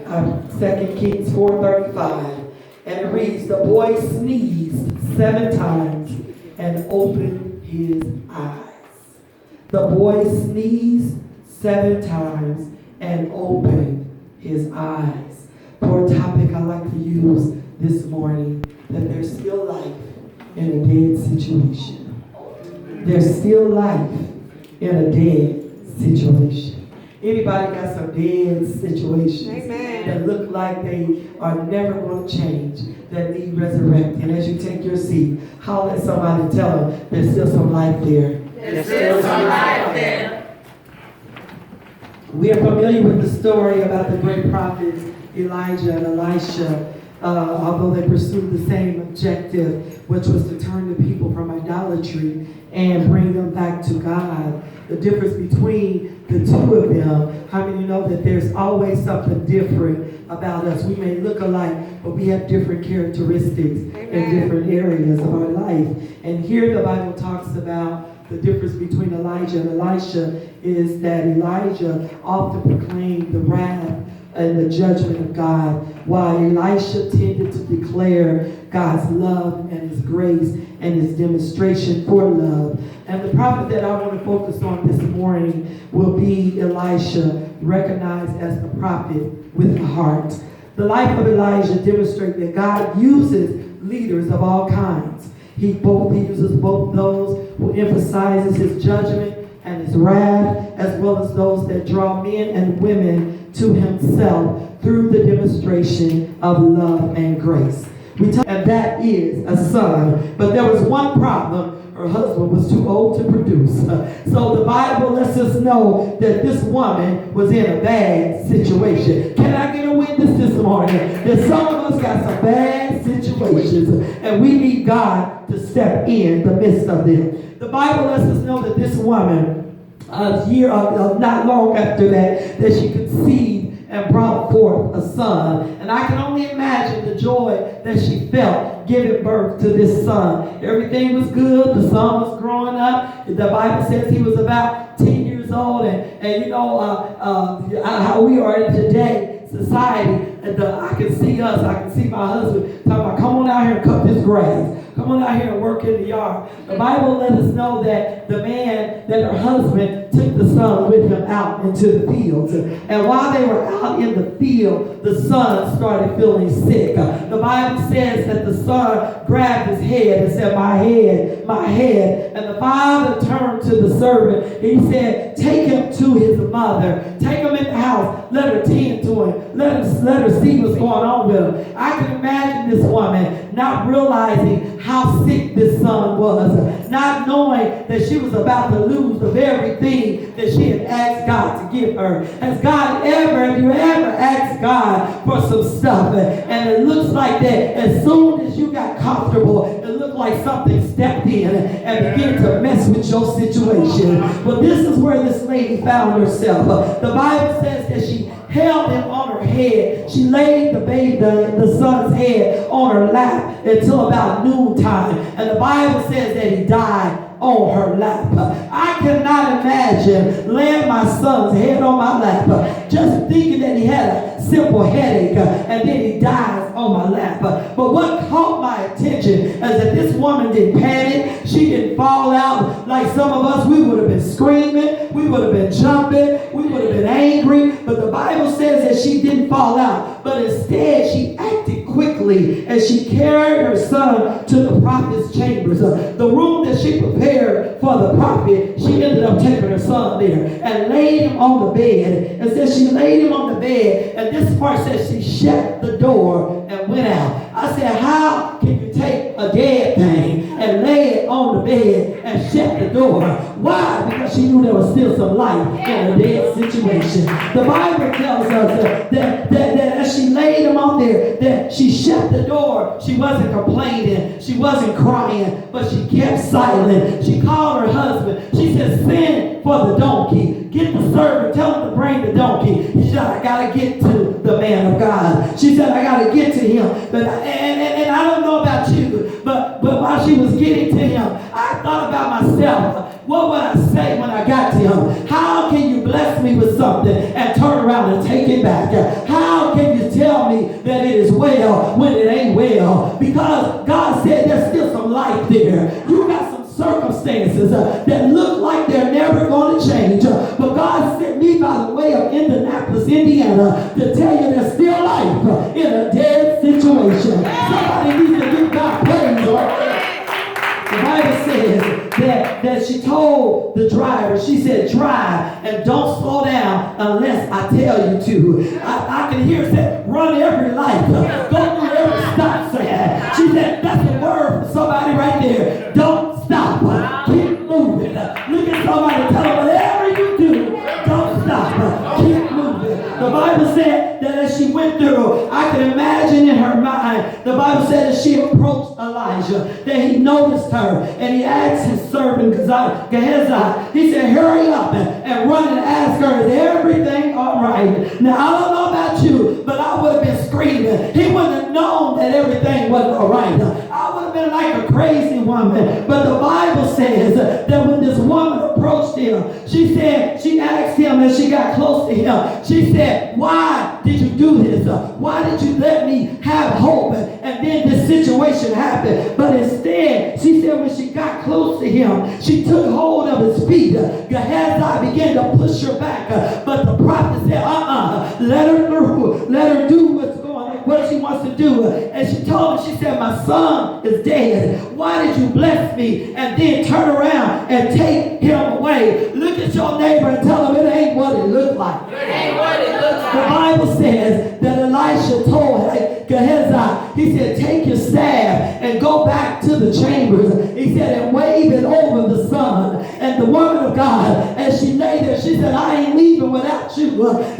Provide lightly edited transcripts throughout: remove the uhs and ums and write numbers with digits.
2 Kings 4:35, and it reads, the boy sneezed 7 times and opened his eyes. The boy sneezed 7 times and opened his eyes. For a topic I like to use this morning, that there's still life in a dead situation. There's still life in a dead situation. Anybody got some dead situations that look like they are never going to change, that need resurrecting? As you take your seat, holler at somebody and tell them there's still some life there. There's still some life there. We are familiar with the story about the great prophets Elijah and Elisha, although they pursued the same objective, which was to turn the people from idolatry and bring them back to God. The difference between the two of them, how many know that there's always something different about us? We may look alike, but we have different characteristics in different areas of our life. And here the Bible talks about the difference between Elijah and Elisha is that Elijah often proclaimed the wrath and the judgment of God, while Elisha tended to declare God's love and his grace and his demonstration for love. And the prophet that I want to focus on this morning will be Elisha, recognized as the prophet with a heart. The life of Elijah demonstrates that God uses leaders of all kinds. He uses both those who emphasizes his judgment and his wrath, as well as those that draw men and women to himself through the demonstration of love and grace. And that is a son. But there was one problem. Her husband was too old to produce. So the Bible lets us know that this woman was in a bad situation. Can I get a witness this morning that some of us got some bad situations and we need God to step in the midst of them? The Bible lets us know that this woman, not long after that she conceived and brought forth a son. And I can only imagine the joy that she felt giving birth to this son. Everything was good. The son was growing up. The Bible says he was about 10 years old. And you know how we are in today society. I can see us. I can see my husband talking about, come on out here and cut this grass. Come on out here and work in the yard. The Bible let us know that the man, that her husband, took the son with him out into the fields. And while they were out in the field, the son started feeling sick. The Bible says that the son grabbed his head and said, my head, my head. And the father turned to the servant and he said, take him to his mother. Take him in the house. Let her tend to him. Let her see what's going on with him. I can imagine this woman not realizing how sick this son was, not knowing that she was about to lose the very thing that she had asked God to give her. Have you ever asked God for some stuff and it looks like that as soon as you got comfortable, it looked like something stepped in and began to mess with your situation? But this is where this lady found herself. The Bible says that she held him on her head. She laid the son's head on her lap until about noontime. And the Bible says that he died on her lap. I cannot imagine laying my son's head on my lap, just thinking that he had a simple headache, and then he dies on my lap. But what caught my attention is that this woman didn't panic. She didn't fall out like some of us. We would have been screaming. We would have been jumping. We would have been angry. But the Bible says that she didn't fall out. But instead, she acted quickly and she carried her son to the prophet's chambers. The room that she prepared for the prophet, she ended up taking her son there and laid him on the bed. And says she laid him on the bed, and this part says she shut the door and went out. I said, how can you take a dead thing and lay it on the bed and shut the door? Why? Because she knew there was still some life in a dead situation. The Bible tells us that as she laid him on there, that she shut the door. She wasn't complaining. She wasn't crying, but she kept silent. She called her husband. She said, send for the donkey. Get the servant. Tell him to bring the donkey. She said, I got to get to the man of God. She said, I got to get to him. And I don't know about you, but while she was getting to him, I thought about myself. What would I say when I got to him? How can you bless me with something and turn around and take it back? How can you me that it is well when it ain't well. Because God said there's still some life there. You got some circumstances that look like they're never going to change. But God sent me by the way of Indianapolis, Indiana, to tell you there's still life in a dead situation. Somebody needs to give God praise right there. The Bible says that she told the driver, she said, drive and don't slow down unless I tell you to. I can hear her say, run every light. Go through every stop sign. She said, that's a word for somebody right there. Don't stop. Keep moving. Look at somebody and tell them, whatever you do, don't stop. Keep moving. The Bible said that as she went through, I can imagine in her mind, the Bible said as she approached Elijah, that he noticed her and he asked his servant Gehazi, he said, hurry up and run and ask her, is everything all right? Now, I don't know about you, but I would have been screaming. He wouldn't have known that everything wasn't all right. I would have been like a crazy woman. But the Bible says that when this woman approached him, she said, she asked him as she got close to him, she said, why did you do this? Why did you let me have hope? And then this situation happened. But instead, she said when she got close to him, she took hold of his feet. Gehazi began to push her back. But the prophet said, let her do what she wants to do. And she told him, she said, my son is dead. Why did you bless me and then turn around and take him away? Look at your neighbor and tell him it ain't what it looked like. It ain't what it looks like. The Bible says that Elisha told Gehazi, he said, take your staff and go back to the chambers. He said, and wave it over the sun. And the woman of God, as she lay there, she said, I ain't leaving without you.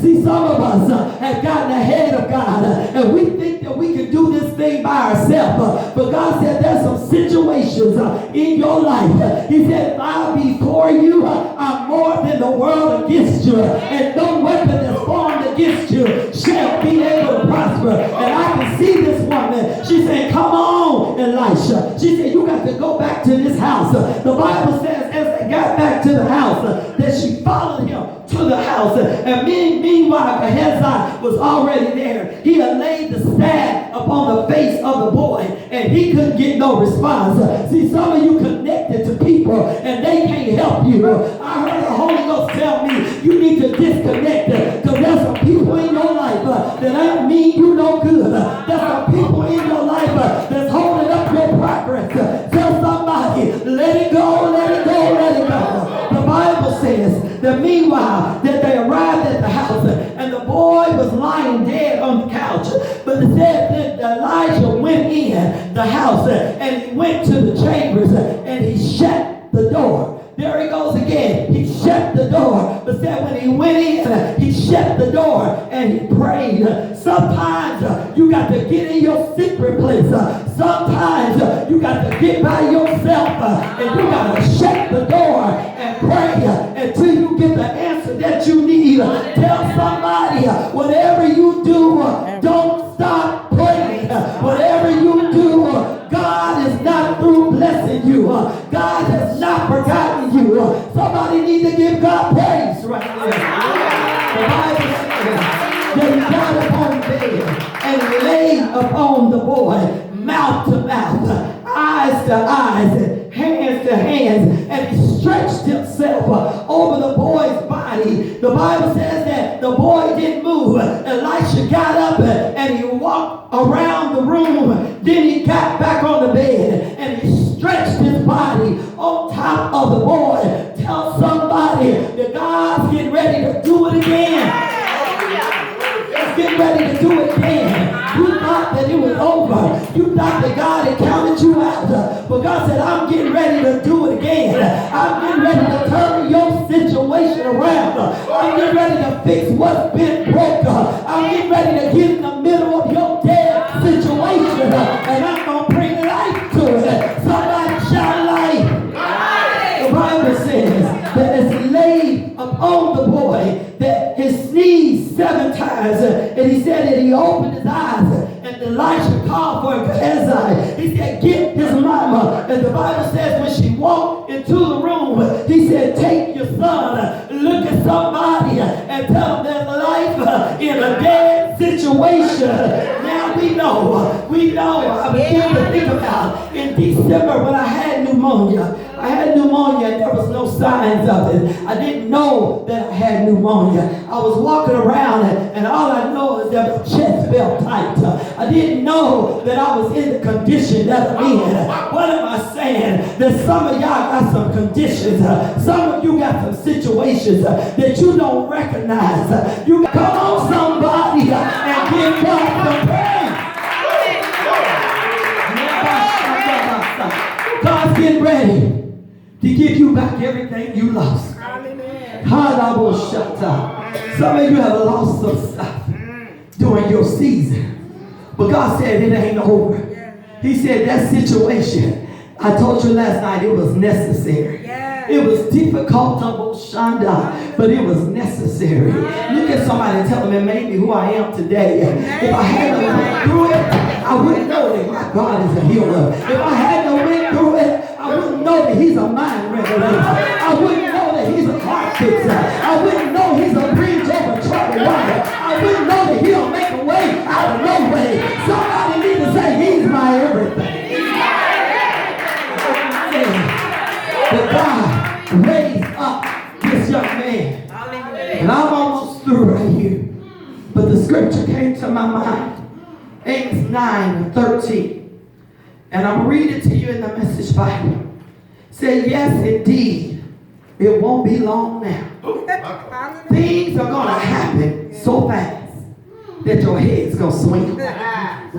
See, some of us have gotten ahead of God, and we think that we can do this thing by ourselves. But God said there's some situations in your life. He said, if I'll be for you, I'm more than the world against you. And no weapon that's formed against you shall be able to prosper. And I can see this woman. She said, come on, Elisha. She said, you got to go back to this house. The Bible says as they got back to the house, that she followed him to the house. And meanwhile, Gehazi was already there. He had laid the staff upon the face of the boy, and he couldn't get no response. See, some of you connected to people, and they can't help you. I heard the Holy Ghost tell me, you need to disconnect, because there's some people in your life that ain't mean you no good. There's some people in your life that's holding up your progress. Tell somebody, let it go, let it go, let it go. The Bible says that meanwhile that they arrived at the house and the boy was lying dead on the couch. But it said that Elijah went in the house and he went to the chambers and he shut the door. There he goes again. He shut the door. But said when he went in, he shut the door and he prayed. Sometimes you got to get in your secret place. Sometimes you got to get by yourself and you got to shut the door and pray until you get the answer that you need. Tell somebody, whatever you do, don't stop praying. Whatever you do, God is not through blessing you. God has not forgotten you. Somebody needs to give God praise right there. The Bible says that he got upon the bed and he laid upon the boy, mouth to mouth, eyes to eyes, hands to hands, and he stretched himself over the boy's body. The Bible says that the boy didn't move. Elisha got up and he walked around the room. Then he got back on the bed and he stretched his body on top of the boy. Tell somebody that God's getting ready to do it again. Get ready to do it again. You thought that it was over. You thought that God had counted you out. But God said, I'm getting ready to do it again. I'm getting ready to turn your situation around. I'm getting ready to fix what's been broke. I'm getting ready to get in the middle of your dead situation. And I'm going to bring life to it. Somebody shout life. The Bible says that as he laid upon the boy, that he sneezed 7 times, and he said that he opened his eyes, and Elisha called for Gehazi. He said, get his mama. And the Bible says when she walked into the room, he said, take your son. Look at somebody and tell them there's life in a dead situation. Now we know. I began to think about in December when I had pneumonia. I had pneumonia and there was no signs of it. I didn't know that I had pneumonia. I was walking around and all I know is that my chest felt tight. I didn't know that I was in the condition that I'm in. What am I saying? That some of y'all got some conditions. Some of you got some situations that you don't recognize. You come on somebody and give God some praise. God's getting ready to give you back everything you lost. Some of you have lost some stuff during your season. But God said it ain't over. He said that situation, I told you last night, it was necessary. It was difficult, but it was necessary. Look at somebody and tell them it made me who I am today. If I hadn't went through it, I wouldn't know that my God is a healer. If I hadn't went through it, I wouldn't know that he's a mind regulator. I wouldn't know that he's a heart fixer. I wouldn't know he's a bridge over troubled water. I wouldn't know that he'll make a way out of no way. Somebody need to say he's my everything. But God raised up this young man. And I'm almost through right here. But the scripture came to my mind. Amos 9:13. And I'm going to read it to you in the Message Bible. It said, yes, indeed, it won't be long now. Things are going to happen so fast that your head's going to swing.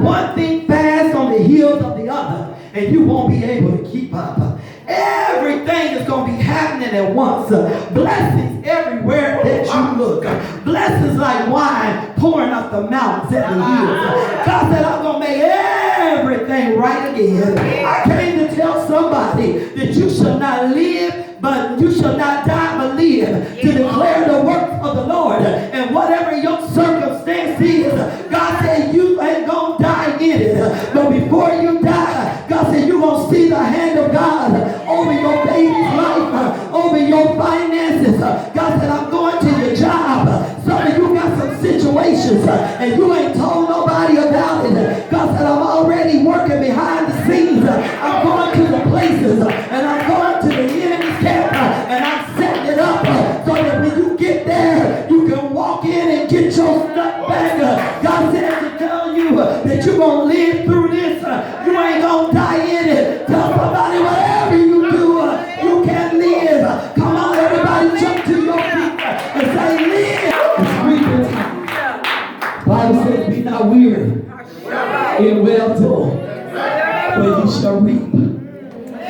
One thing fast on the heels of the other, and you won't be able to keep up. Everything is going to be happening at once. Blessings everywhere that you look. Blessings like wine pouring up the mountains and the hills. God said, I'm going to make everything right again. I came to tell somebody that you shall not live, but you shall not die, but live to declare the works of the Lord. And whatever your circumstance is, God said you ain't going to die in it. But before you die, God said you're going to see the hand of God over your baby's life, over your finances. God said, I'm going to your job. Some of you got some situations and you ain't told nobody about it. God said, I'm already working behind the scenes. I'm going to the places and I'm going to the enemy's camp and I'm setting it up so that when you get there, you can walk in and get your stuff back. God said to tell you that you're going to live through this. You ain't going to die in it. Tell somebody whatever you do, you can live. Come on, everybody, jump to your feet and say, live. It's reaping time. Bible says, be not weary in well doing, for you shall reap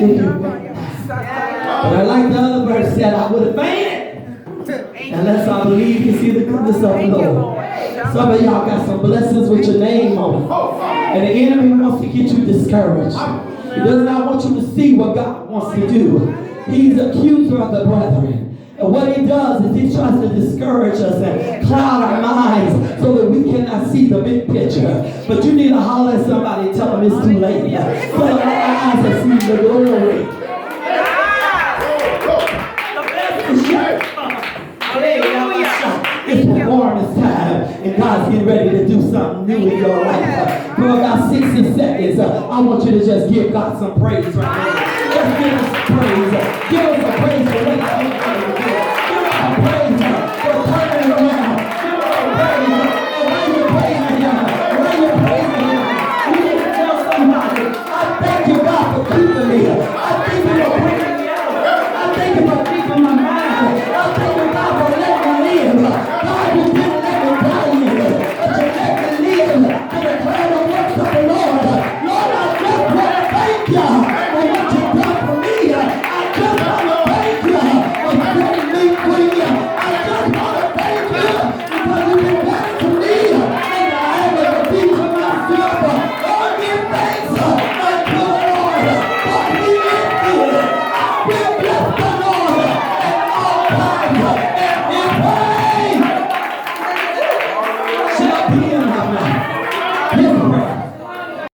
if you wait. But I like the other verse said, I would have fainted unless I believe you see the goodness of the Lord. Some of y'all got some blessings with your name on it. And the enemy wants to get you discouraged. He does not want you to see what God wants to do. He's the accuser of the brethren. And what he does is he tries to discourage us and cloud our minds so that we cannot see the big picture. But you need to holler at somebody and tell them it's too late. So our eyes are seeing the glory. It's performance time, and God's getting ready to do something new in your life. For about 60 seconds, I want you to just give God some praise right now. Let's give him some praise. Give him some praise for what